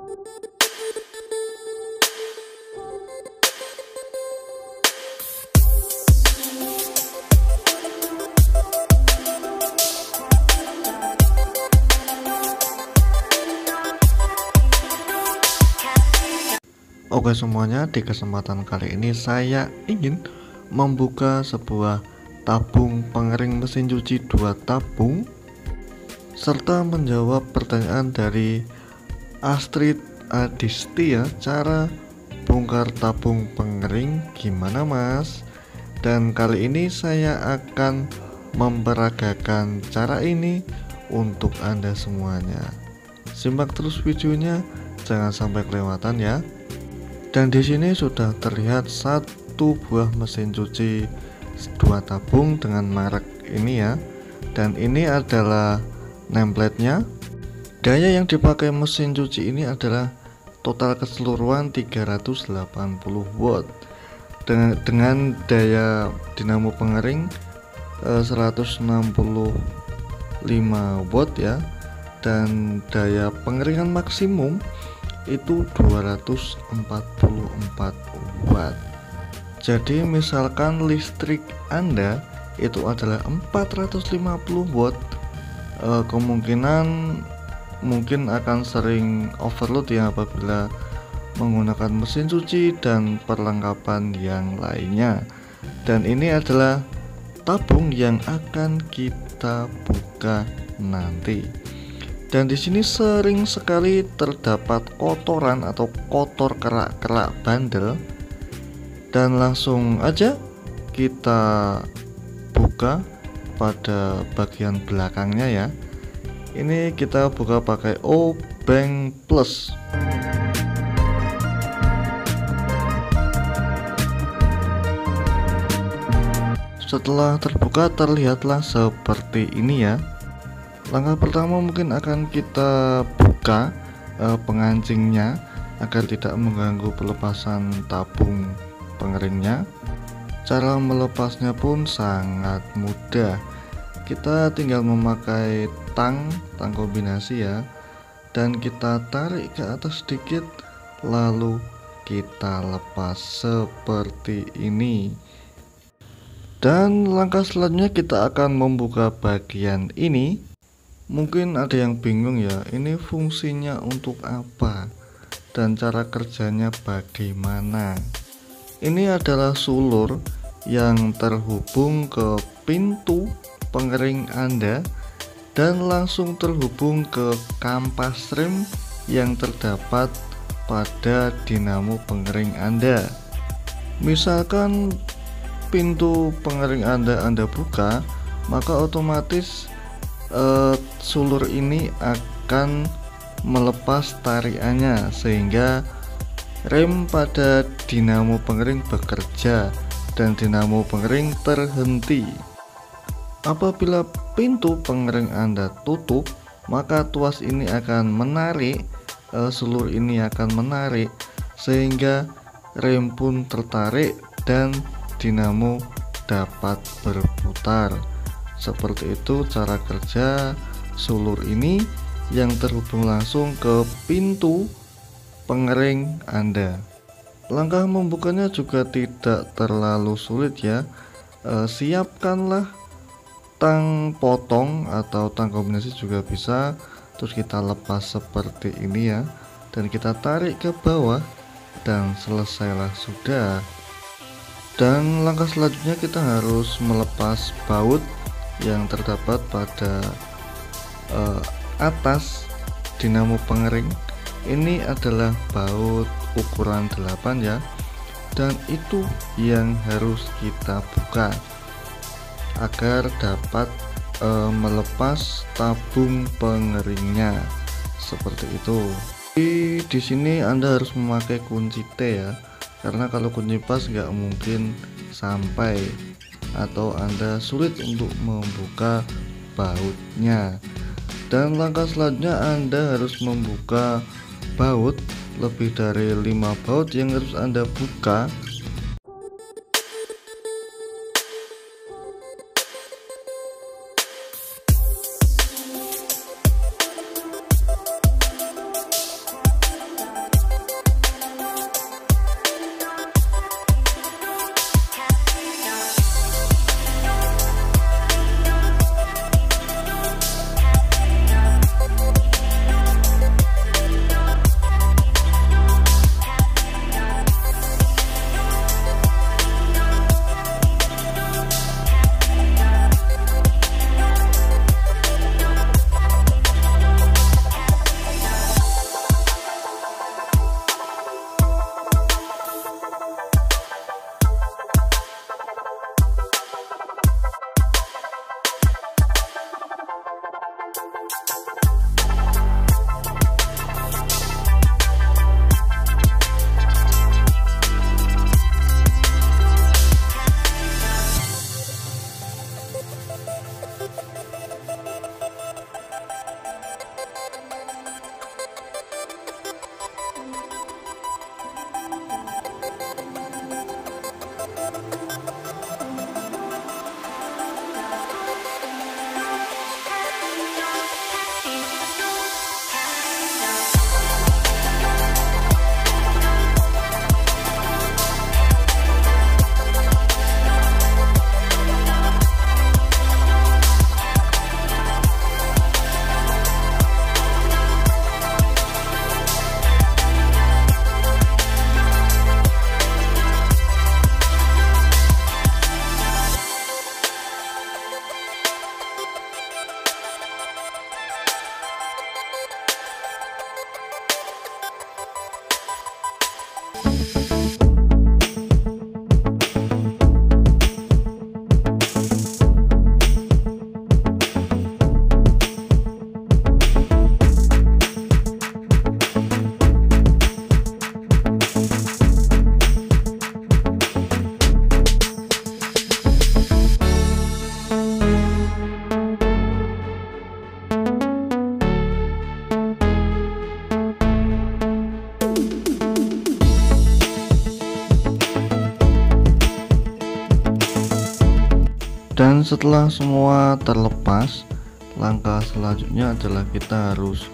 Oke semuanya, di kesempatan kali ini saya ingin membuka sebuah tabung pengering mesin cuci 2 tabung serta menjawab pertanyaan dari Astrid Adisti ya, cara bongkar tabung pengering gimana mas. Dan kali ini saya akan memperagakan cara ini untuk Anda semuanya. Simak terus videonya, jangan sampai kelewatan ya. Dan di sini sudah terlihat satu buah mesin cuci 2 tabung dengan merek ini ya. Dan ini adalah nameplate-nya. Daya yang dipakai mesin cuci ini adalah total keseluruhan 380 watt dengan daya dinamo pengering 165 watt ya, dan daya pengeringan maksimum itu 244 watt. Jadi misalkan listrik Anda itu adalah 450 watt, kemungkinan mungkin akan sering overload ya apabila menggunakan mesin cuci dan perlengkapan yang lainnya. Dan ini adalah tabung yang akan kita buka nanti. Dan di sini sering sekali terdapat kotoran atau kotor kerak-kerak bandel. Dan langsung aja kita buka pada bagian belakangnya ya. Ini kita buka pakai O-Bank Plus. Setelah terbuka terlihatlah seperti ini ya. Langkah pertama mungkin akan kita buka pengancingnya agar tidak mengganggu pelepasan tabung pengeringnya. Cara melepasnya pun sangat mudah. Kita tinggal memakai tang kombinasi ya, dan kita tarik ke atas sedikit lalu kita lepas seperti ini. Dan langkah selanjutnya kita akan membuka bagian ini. Mungkin ada yang bingung ya, ini fungsinya untuk apa dan cara kerjanya bagaimana. Ini adalah sulur yang terhubung ke pintu pengering Anda dan langsung terhubung ke kampas rem yang terdapat pada dinamo pengering Anda. Misalkan pintu pengering Anda buka, maka otomatis sulur ini akan melepas tarikannya sehingga rem pada dinamo pengering bekerja dan dinamo pengering terhenti. Apabila pintu pengering Anda tutup, maka tuas ini akan menarik, sulur ini akan menarik sehingga rem pun tertarik dan dinamo dapat berputar. Seperti itu cara kerja sulur ini yang terhubung langsung ke pintu pengering Anda. Langkah membukanya juga tidak terlalu sulit ya. Siapkanlah tang potong atau tang kombinasi juga bisa, terus kita lepas seperti ini ya, dan kita tarik ke bawah dan selesailah sudah. Dan langkah selanjutnya kita harus melepas baut yang terdapat pada atas dinamo pengering. Ini adalah baut ukuran 8 ya, dan itu yang harus kita buka agar dapat melepas tabung pengeringnya seperti itu. Di sini Anda harus memakai kunci T ya, karena kalau kunci pas nggak mungkin sampai atau Anda sulit untuk membuka bautnya. Dan langkah selanjutnya Anda harus membuka baut, lebih dari 5 baut yang harus Anda buka. Dan setelah semua terlepas, langkah selanjutnya adalah kita harus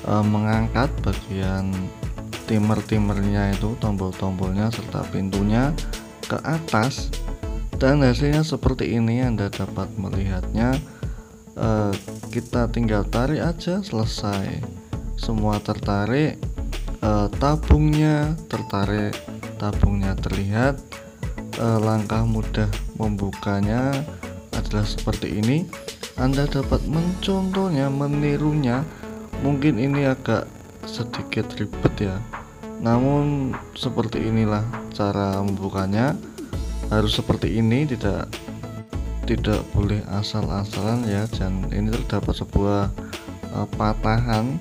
mengangkat bagian timer-timernya itu, tombol-tombolnya serta pintunya ke atas, dan hasilnya seperti ini. Anda dapat melihatnya. Kita tinggal tarik aja, selesai. Semua tertarik, tabungnya tertarik, tabungnya terlihat. Langkah mudah membukanya adalah seperti ini. Anda dapat mencontohnya, menirunya. Mungkin ini agak sedikit ribet ya, namun seperti inilah cara membukanya. Harus seperti ini, tidak boleh asal-asalan ya. Dan ini terdapat sebuah patahan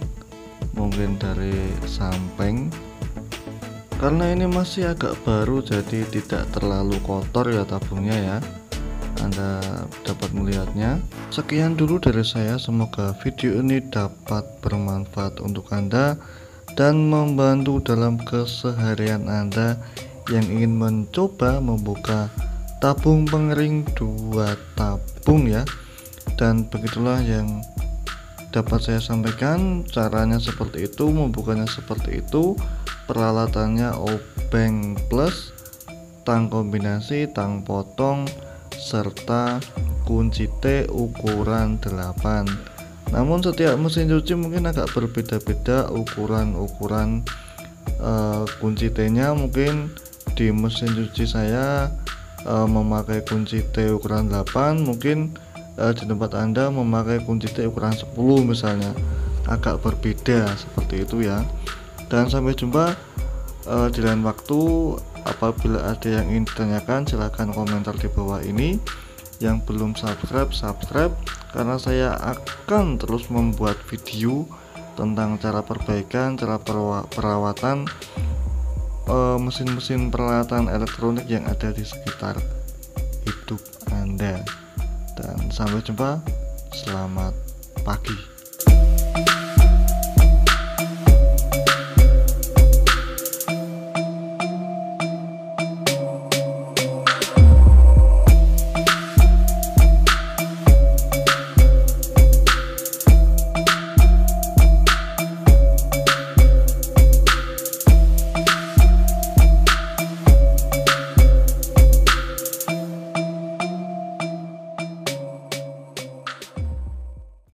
mungkin dari samping. Karena ini masih agak baru, jadi tidak terlalu kotor ya tabungnya ya. Anda dapat melihatnya. Sekian dulu dari saya, semoga video ini dapat bermanfaat untuk Anda dan membantu dalam keseharian Anda yang ingin mencoba membuka tabung pengering 2 tabung ya. Dan begitulah yang dapat saya sampaikan. Caranya seperti itu, membukanya seperti itu. Peralatannya obeng plus, tang kombinasi, tang potong, serta kunci T ukuran 8. Namun setiap mesin cuci mungkin agak berbeda-beda ukuran kunci T nya. Mungkin di mesin cuci saya memakai kunci T ukuran 8, mungkin di tempat Anda memakai kunci T ukuran 10 misalnya. Agak berbeda seperti itu ya. Dan sampai jumpa di lain waktu. Apabila ada yang ingin ditanyakan, silahkan komentar di bawah ini. Yang belum subscribe, karena saya akan terus membuat video tentang cara perbaikan, cara perawatan mesin-mesin peralatan elektronik yang ada di sekitar hidup Anda. Dan sampai jumpa, selamat pagi.